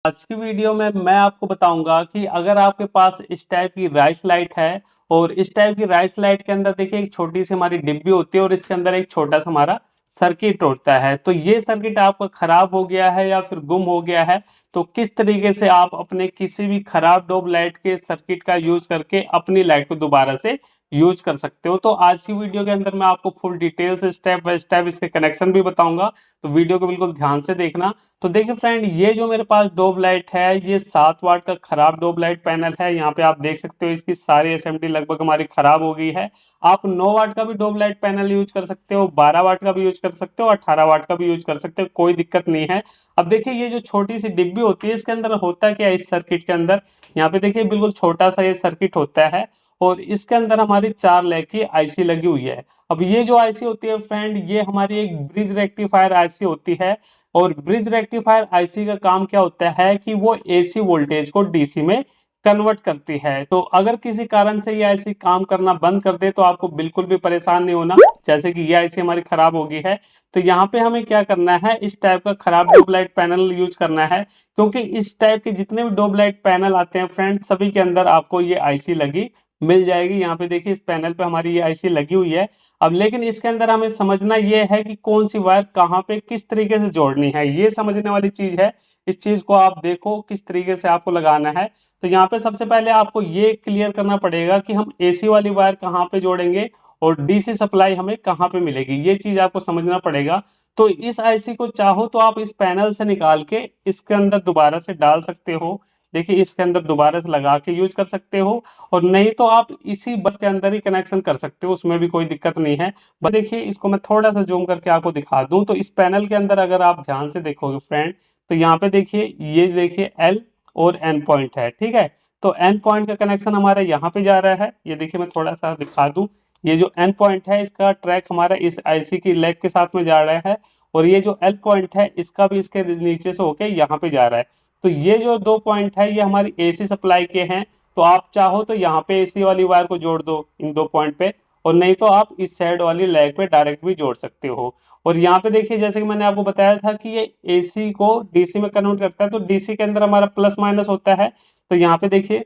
आज की वीडियो में मैं आपको बताऊंगा कि अगर आपके पास इस टाइप की राइस लाइट है और इस टाइप की राइस लाइट के अंदर देखिए एक छोटी सी हमारी डिब्बी होती है और इसके अंदर एक छोटा सा हमारा सर्किट होता है। तो ये सर्किट आपका खराब हो गया है या फिर गुम हो गया है, तो किस तरीके से आप अपने किसी भी खराब डोब लाइट के सर्किट का यूज करके अपनी लाइट को दोबारा से यूज कर सकते हो। तो आज की वीडियो के अंदर मैं आपको फुल डिटेल से स्टेप बाय स्टेप इसके कनेक्शन भी बताऊंगा, तो वीडियो को बिल्कुल ध्यान से देखना। तो देखिए फ्रेंड, ये जो मेरे पास डोब लाइट है ये 7 वाट का खराब डोब लाइट पैनल है। यहाँ पे आप देख सकते हो इसकी सारी एसएमडी लगभग हमारी खराब हो गई है। आप 9 वाट का भी डोब लाइट पैनल यूज कर सकते हो, 12 वाट का भी यूज कर सकते हो, 18 वाट का भी यूज कर सकते हो, कोई दिक्कत नहीं है। अब देखिए ये जो छोटी सी डिब्बी होती है इसके अंदर होता क्या है, इस सर्किट के अंदर यहाँ पे देखिए बिल्कुल छोटा सा ये सर्किट होता है और इसके अंदर हमारी 4 लैग की आईसी लगी हुई है। अब ये जो आईसी होती है फ्रेंड, ये हमारी एक ब्रिज रेक्टिफायर आईसी होती है। और ब्रिज रेक्टिफायर आईसी का काम क्या होता है कि वो एसी वोल्टेज को डीसी में कन्वर्ट करती है। तो अगर किसी कारण से ये आईसी काम करना बंद कर दे तो आपको बिल्कुल भी परेशान नहीं होना। जैसे कि ये आईसी हमारी खराब हो गई है, तो यहाँ पे हमें क्या करना है, इस टाइप का खराब डोब लाइट पैनल यूज करना है। क्योंकि इस टाइप के जितने भी डोब लाइट पैनल आते हैं फ्रेंड, सभी के अंदर आपको ये आईसी लगी मिल जाएगी। यहाँ पे देखिए इस पैनल पे हमारी ये आईसी लगी हुई है। अब लेकिन इसके अंदर हमें समझना ये है कि कौन सी वायर कहाँ पे किस तरीके से जोड़नी है, ये समझने वाली चीज है। इस चीज को आप देखो किस तरीके से आपको लगाना है। तो यहाँ पे सबसे पहले आपको ये क्लियर करना पड़ेगा कि हम एसी वाली वायर कहाँ पे जोड़ेंगे और डीसी सप्लाई हमें कहाँ पे मिलेगी, ये चीज आपको समझना पड़ेगा। तो इस आईसी को चाहो तो आप इस पैनल से निकाल के इसके अंदर दोबारा से डाल सकते हो। देखिए इसके अंदर दोबारा से लगा के यूज कर सकते हो, और नहीं तो आप इसी बस के अंदर ही कनेक्शन कर सकते हो, उसमें भी कोई दिक्कत नहीं है। बस देखिए इसको मैं थोड़ा सा जूम करके आपको दिखा दूं, तो इस पैनल के अंदर अगर आप ध्यान से देखोगे फ्रेंड, तो यहाँ पे देखिए ये देखिए एल और एन पॉइंट है, ठीक है। तो एन पॉइंट का कनेक्शन हमारा यहाँ पे जा रहा है, ये देखिए मैं थोड़ा सा दिखा दूं। ये जो एन पॉइंट है इसका ट्रैक हमारा इस आईसी की लेग के साथ में जा रहा है, और ये जो एल पॉइंट है इसका भी इसके नीचे से होके यहाँ पे जा रहा है। तो ये जो 2 पॉइंट है ये हमारी एसी सप्लाई के हैं। तो आप चाहो तो यहाँ पे एसी वाली वायर को जोड़ दो इन 2 पॉइंट पे, और नहीं तो आप इस साइड वाली लेग पे डायरेक्ट भी जोड़ सकते हो। और यहाँ पे देखिए जैसे कि मैंने आपको बताया था कि ये एसी को डीसी में कन्वर्ट करता है, तो डीसी के अंदर हमारा प्लस माइनस होता है। तो यहाँ पे देखिए,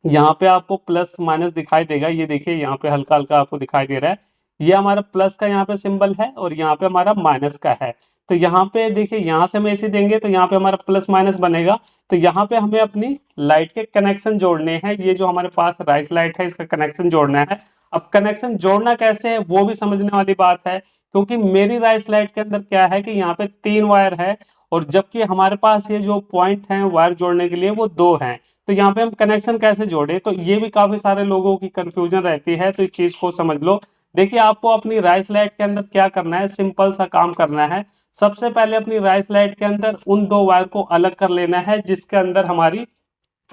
यहाँ पे आपको प्लस माइनस दिखाई देगा, ये देखिए यहाँ पे हल्का हल्का आपको दिखाई दे रहा है। ये हमारा प्लस का यहाँ पे सिंबल है और यहाँ पे हमारा माइनस का है। तो यहाँ पे देखिए यहाँ से हम ऐसे देंगे तो यहाँ पे हमारा प्लस माइनस बनेगा। तो यहाँ पे हमें अपनी लाइट के कनेक्शन जोड़ने हैं। ये जो हमारे पास राइस लाइट है इसका कनेक्शन जोड़ना है। अब कनेक्शन जोड़ना कैसे है वो भी समझने वाली बात है, क्योंकि मेरी राइस लाइट के अंदर क्या है कि यहाँ पे 3 वायर है, और जबकि हमारे पास ये जो पॉइंट है वायर जोड़ने के लिए वो 2 हैं। तो यहाँ पे हम कनेक्शन कैसे जोड़े, तो ये भी काफी सारे लोगों की कंफ्यूजन रहती है, तो इस चीज को समझ लो। देखिए आपको अपनी राइस लाइट के अंदर क्या करना है, सिंपल सा काम करना है। सबसे पहले अपनी राइस लाइट के अंदर उन 2 वायर को अलग कर लेना है जिसके अंदर हमारी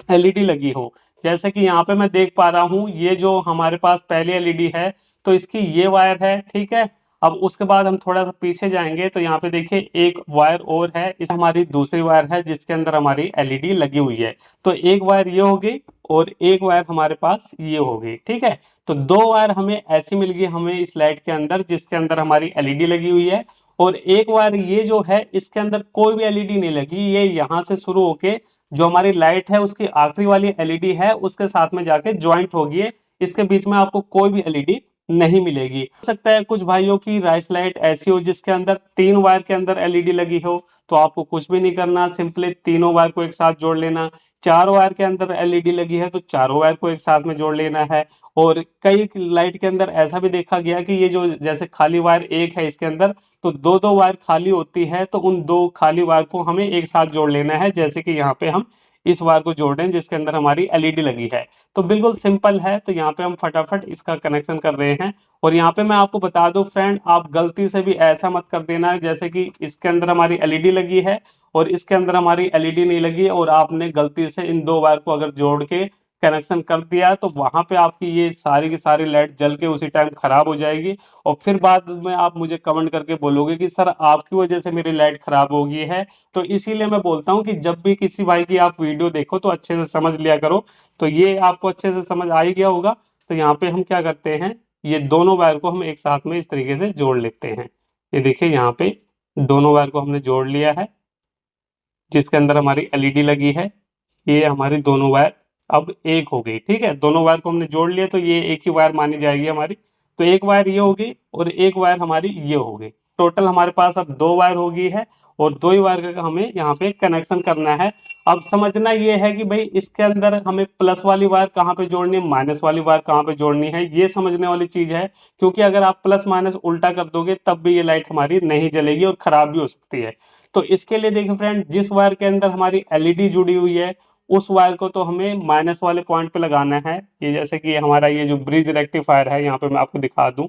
एलईडी लगी हो। जैसे कि यहाँ पे मैं देख पा रहा हूँ ये जो हमारे पास पहली एलईडी है, तो इसकी ये वायर है, ठीक है। अब उसके बाद हम थोड़ा सा पीछे जाएंगे तो यहाँ पे देखिए एक वायर और है, इस हमारी दूसरी वायर है जिसके अंदर हमारी एलईडी लगी हुई है। तो एक वायर ये होगी और एक वायर हमारे पास ये होगी, ठीक है। तो 2 वायर हमें ऐसी मिल गई हमें इस लाइट के अंदर जिसके अंदर हमारी एलईडी लगी हुई है, और एक वायर ये जो है इसके अंदर कोई भी एलईडी नहीं लगी, ये यहाँ से शुरू होके जो हमारी लाइट है उसकी आखिरी वाली एलईडी है उसके साथ में जाके ज्वाइंट होगी। इसके बीच में आपको कोई भी एलईडी नहीं मिलेगी। हो सकता है कुछ भाइयों की राइस लाइट ऐसी हो जिसके अंदर 3 वायर के अंदर एलईडी लगी हो, तो आपको कुछ भी नहीं करना, सिंपली तीनों वायर को एक साथ जोड़ लेना। 4 वायर के अंदर एलईडी लगी है तो चारों वायर को एक साथ में जोड़ लेना है। और कई लाइट के अंदर ऐसा भी देखा गया कि ये जो जैसे खाली वायर एक है इसके अंदर, तो 2 2 वायर खाली होती है, तो उन 2 खाली वायर को हमें एक साथ जोड़ लेना है। जैसे कि यहाँ पे हम इस वायर को जोड़ रहे हैं जिसके अंदर हमारी एलईडी लगी है। तो बिल्कुल सिंपल है, तो यहाँ पे हम फटाफट इसका कनेक्शन कर रहे हैं। और यहाँ पे मैं आपको बता दूं फ्रेंड, आप गलती से भी ऐसा मत कर देना जैसे कि इसके अंदर हमारी एलईडी लगी है और इसके अंदर हमारी एलईडी नहीं लगी, और आपने गलती से इन 2 वायर को अगर जोड़ के कनेक्शन कर दिया तो वहां पे आपकी ये सारी की सारी लाइट जल के उसी टाइम खराब हो जाएगी। और फिर बाद में आप मुझे कमेंट करके बोलोगे कि सर आपकी वजह से मेरी लाइट खराब हो गई है। तो इसीलिए मैं बोलता हूँ कि जब भी किसी भाई की आप वीडियो देखो तो अच्छे से समझ लिया करो। तो ये आपको अच्छे से समझ आ ही गया होगा। तो यहाँ पे हम क्या करते हैं, ये दोनों वायर को हम एक साथ में इस तरीके से जोड़ लेते हैं। ये देखिए यहाँ पे दोनों वायर को हमने जोड़ लिया है। जिसके अंदर हमारी एलईडी लगी है। ये हमारी दोनों वायर अब एक हो गई, ठीक है। दोनों वायर को हमने जोड़ लिया तो ये एक ही वायर मानी जाएगी हमारी। तो एक वायर ये होगी और एक वायर हमारी ये हो गई। टोटल हमारे पास अब 2 वायर हो गई है और 2 ही वायर का हमें यहाँ पे कनेक्शन करना है। अब समझना ये है कि भाई इसके अंदर हमें प्लस वाली वायर कहाँ पे जोड़नी है, माइनस वाली वायर कहाँ पे जोड़नी है, ये समझने वाली चीज है। क्योंकि अगर आप प्लस माइनस उल्टा कर दोगे तब भी ये लाइट हमारी नहीं जलेगी और खराब भी हो सकती है। तो इसके लिए देखिए फ्रेंड, जिस वायर के अंदर हमारी एलईडी जुड़ी हुई है उस वायर को तो हमें माइनस वाले पॉइंट पे लगाना है। ये जैसे कि हमारा ये जो ब्रिज रेक्टिफायर है, यहाँ पे मैं आपको दिखा दूं,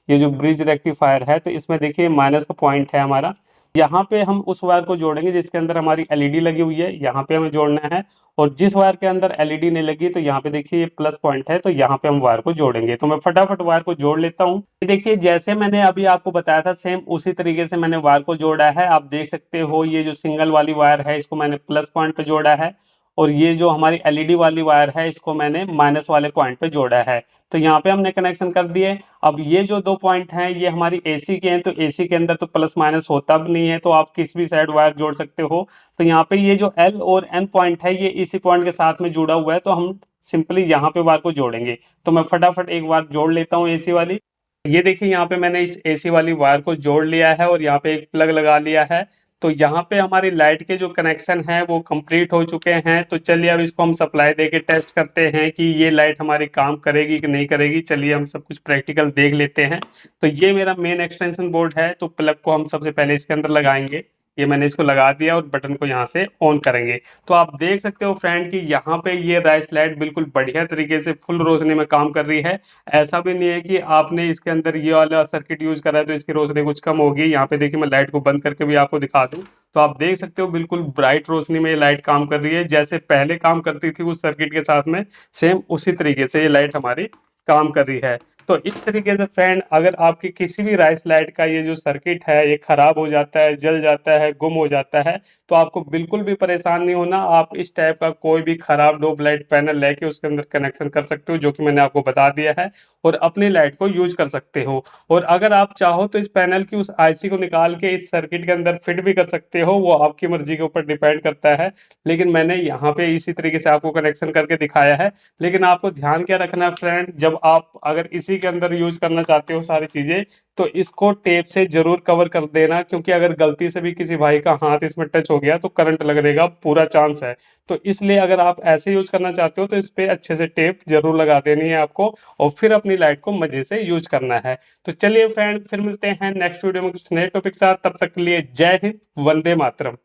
ये जो ब्रिज रेक्टिफायर है तो इसमें देखिए माइनस का पॉइंट है हमारा। यहाँ पे हम उस वायर को जोड़ेंगे जिसके अंदर हमारी एलईडी लगी हुई है, यहाँ पे हमें जोड़ना है। और जिस वायर के अंदर एलईडी नहीं लगी तो यहाँ पे देखिए ये प्लस पॉइंट है, तो यहाँ पे हम वायर को जोड़ेंगे। तो मैं फटाफट वायर को जोड़ लेता हूँ। देखिए जैसे मैंने अभी आपको बताया था सेम उसी तरीके से मैंने वायर को जोड़ा है। आप देख सकते हो ये जो सिंगल वाली वायर है इसको मैंने प्लस पॉइंट पे जोड़ा है और ये जो हमारी एलईडी वाली वायर है इसको मैंने माइनस वाले पॉइंट पे जोड़ा है। तो यहाँ पे हमने कनेक्शन कर दिए। अब ये जो 2 पॉइंट हैं ये हमारी एसी के हैं, तो एसी के अंदर तो प्लस माइनस होता भी नहीं है, तो आप किस भी साइड वायर जोड़ सकते हो। तो यहाँ पे ये जो एल और एन पॉइंट है ये इसी पॉइंट के साथ में जुड़ा हुआ है, तो हम सिंपली यहाँ पे वायर को जोड़ेंगे। तो मैं फटाफट एक बार जोड़ लेता हूँ एसी वाली। ये देखिए यहाँ पे मैंने इस एसी वाली वायर को जोड़ लिया है और यहाँ पे एक प्लग लगा लिया है। तो यहाँ पे हमारी लाइट के जो कनेक्शन है वो कंप्लीट हो चुके हैं। तो चलिए अब इसको हम सप्लाई देके टेस्ट करते हैं कि ये लाइट हमारी काम करेगी कि नहीं करेगी। चलिए हम सब कुछ प्रैक्टिकल देख लेते हैं। तो ये मेरा मेन एक्सटेंशन बोर्ड है, तो प्लग को हम सबसे पहले इसके अंदर लगाएंगे। ये मैंने इसको लगा दिया और बटन को यहाँ से ऑन करेंगे। तो आप देख सकते हो फ्रेंड कि यहाँ पे ये राइस लाइट बिल्कुल बढ़िया तरीके से फुल रोशनी में काम कर रही है। ऐसा भी नहीं है कि आपने इसके अंदर ये वाला सर्किट यूज करा है तो इसकी रोशनी कुछ कम होगी। यहाँ पे देखिए मैं लाइट को बंद करके भी आपको दिखा दूं तो आप देख सकते हो बिल्कुल ब्राइट रोशनी में ये लाइट काम कर रही है। जैसे पहले काम करती थी उस सर्किट के साथ में सेम उसी तरीके से ये लाइट हमारी काम कर रही है। तो इस तरीके से फ्रेंड अगर आपकी किसी भी राइस लाइट का ये जो सर्किट है ये खराब हो जाता है, जल जाता है, गुम हो जाता है, तो आपको बिल्कुल भी परेशान नहीं होना। आप इस टाइप का कोई भी खराब डोप लाइट पैनल लेके उसके अंदर कनेक्शन कर सकते हो, जो कि मैंने आपको बता दिया है, और अपनी लाइट को यूज कर सकते हो। और अगर आप चाहो तो इस पैनल की उस आईसी को निकाल के इस सर्किट के अंदर फिट भी कर सकते हो, वो आपकी मर्जी के ऊपर डिपेंड करता है। लेकिन मैंने यहाँ पे इसी तरीके से आपको कनेक्शन करके दिखाया है। लेकिन आपको ध्यान क्या रखना है फ्रेंड, जब आप अगर इसी के अंदर यूज करना चाहते हो सारी चीजें तो इसको टेप से जरूर कवर कर देना, क्योंकि अगर गलती से भी किसी भाई का हाथ इसमें टच हो गया तो करंट लगने का पूरा चांस है। तो इसलिए अगर आप ऐसे यूज करना चाहते हो तो इस पे अच्छे से टेप जरूर लगा देनी है आपको और फिर अपनी लाइट को मजे से यूज करना है। तो चलिए फ्रेंड फिर मिलते हैं नेक्स्ट वीडियो में कुछ नए टॉपिक के साथ। तब तक के लिए जय हिंद, वंदे मातरम।